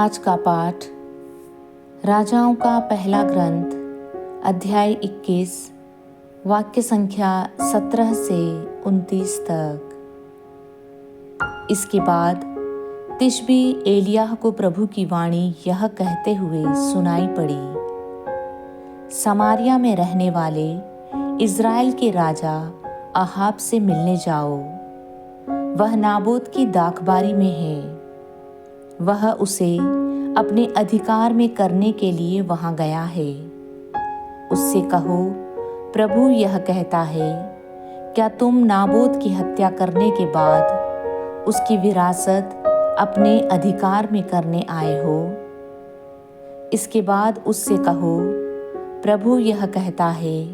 आज का पाठ राजाओं का पहला ग्रंथ अध्याय 21 वाक्य संख्या 17 से 29 तक। इसके बाद तिशबी एलिय्याह को प्रभु की वाणी यह कहते हुए सुनाई पड़ी, समारिया में रहने वाले इज़राइल के राजा अहाब से मिलने जाओ। वह नाबोत की दाखबारी में है। वह उसे अपने अधिकार में करने के लिए वहां गया है। उससे कहो, प्रभु यह कहता है, क्या तुम नाबोत की हत्या करने के बाद उसकी विरासत अपने अधिकार में करने आए हो? इसके बाद उससे कहो, प्रभु यह कहता है,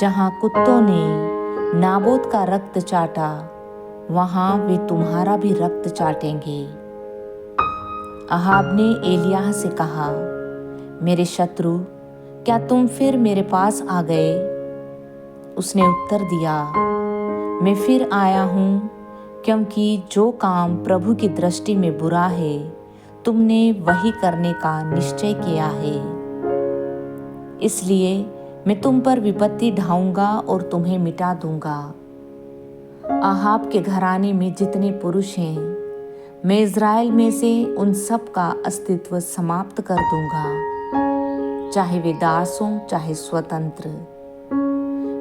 जहां कुत्तों ने नाबोत का रक्त चाटा, वहां वे तुम्हारा भी रक्त चाटेंगे। अहाब ने एलिय्याह से कहा, मेरे शत्रु, क्या तुम फिर मेरे पास आ गए? उसने उत्तर दिया, मैं फिर आया हूँ, क्योंकि जो काम प्रभु की दृष्टि में बुरा है, तुमने वही करने का निश्चय किया है। इसलिए मैं तुम पर विपत्ति ढाऊंगा और तुम्हें मिटा दूंगा। अहाब के घराने में जितने पुरुष हैं, मैं इज़राइल में से उन सब का अस्तित्व समाप्त कर दूंगा, चाहे वे दास हों चाहे स्वतंत्र।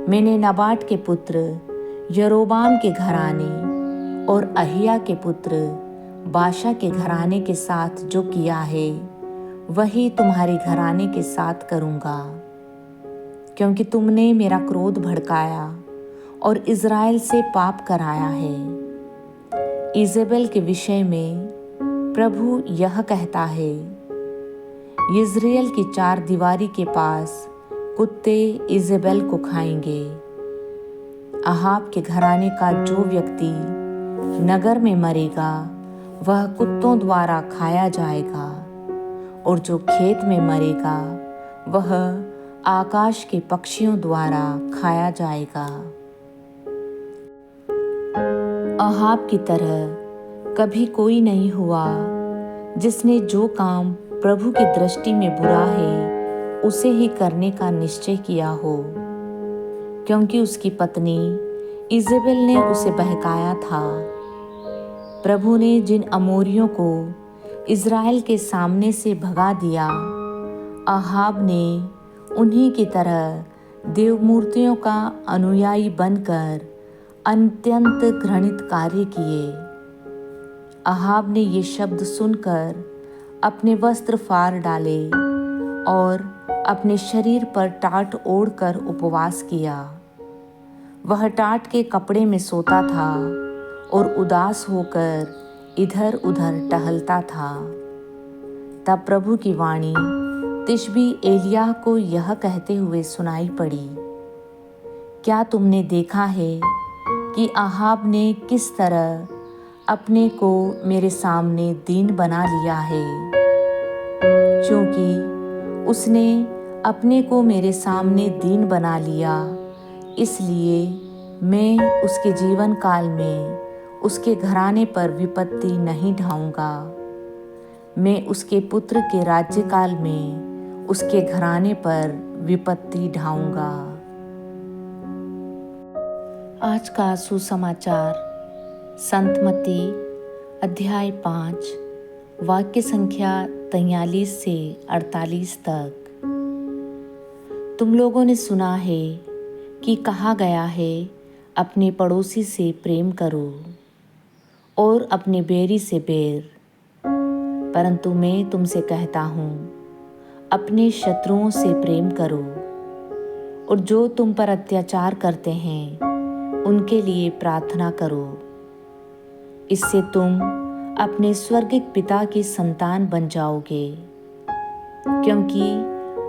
मैंने नबाट के पुत्र यरोबाम के घराने और अहिया के पुत्र बाशा के घराने के साथ जो किया है, वही तुम्हारे घराने के साथ करूंगा, क्योंकि तुमने मेरा क्रोध भड़काया और इज़राइल से पाप कराया है। इजेबेल के विषय में प्रभु यह कहता है, यिज्रेल की चार दीवारी के पास कुत्ते इजेबेल को खाएंगे। अहाब के घराने का जो व्यक्ति नगर में मरेगा, वह कुत्तों द्वारा खाया जाएगा, और जो खेत में मरेगा, वह आकाश के पक्षियों द्वारा खाया जाएगा। अहाब की तरह कभी कोई नहीं हुआ जिसने जो काम प्रभु की दृष्टि में बुरा है, उसे ही करने का निश्चय किया हो, क्योंकि उसकी पत्नी इजेबेल ने उसे बहकाया था। प्रभु ने जिन अमोरियों को इज़राइल के सामने से भगा दिया, अहाब ने उन्हीं की तरह देवमूर्तियों का अनुयायी बनकर अत्यंत घृणित कार्य किए। अहाब ने ये शब्द सुनकर अपने वस्त्र फाड़ डाले और अपने शरीर पर टाट ओढ़कर उपवास किया। वह टाट के कपड़े में सोता था और उदास होकर इधर उधर टहलता था। तब प्रभु की वाणी तिशबी एलिय्याह को यह कहते हुए सुनाई पड़ी, क्या तुमने देखा है कि अहाब ने किस तरह अपने को मेरे सामने दीन बना लिया है? क्योंकि उसने अपने को मेरे सामने दीन बना लिया, इसलिए मैं उसके जीवन काल में उसके घराने पर विपत्ति नहीं ढाऊंगा। मैं उसके पुत्र के राज्यकाल में उसके घराने पर विपत्ति ढाऊंगा। आज का सुसमाचार संत मत्ती अध्याय 5 वाक्य संख्या 43 से 48 तक। तुम लोगों ने सुना है कि कहा गया है, अपने पड़ोसी से प्रेम करो और अपने बैरी से बैर। परंतु मैं तुमसे कहता हूँ, अपने शत्रुओं से प्रेम करो और जो तुम पर अत्याचार करते हैं, उनके लिए प्रार्थना करो। इससे तुम अपने स्वर्गिक पिता की संतान बन जाओगे, क्योंकि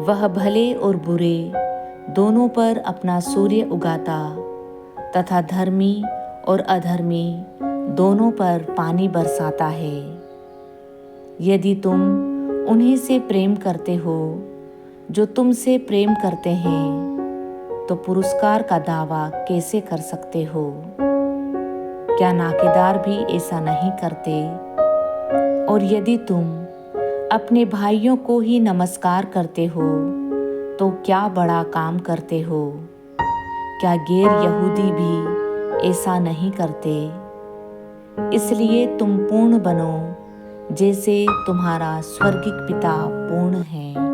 वह भले और बुरे दोनों पर अपना सूर्य उगाता तथा धर्मी और अधर्मी दोनों पर पानी बरसाता है। यदि तुम उन्हीं से प्रेम करते हो जो तुमसे प्रेम करते हैं, तो पुरस्कार का दावा कैसे कर सकते हो? क्या नाकेदार भी ऐसा नहीं करते? और यदि तुम अपने भाइयों को ही नमस्कार करते हो तो क्या बड़ा काम करते हो। क्या गैर यहूदी भी ऐसा नहीं करते। इसलिए तुम पूर्ण बनो जैसे तुम्हारा स्वर्गिक पिता पूर्ण है।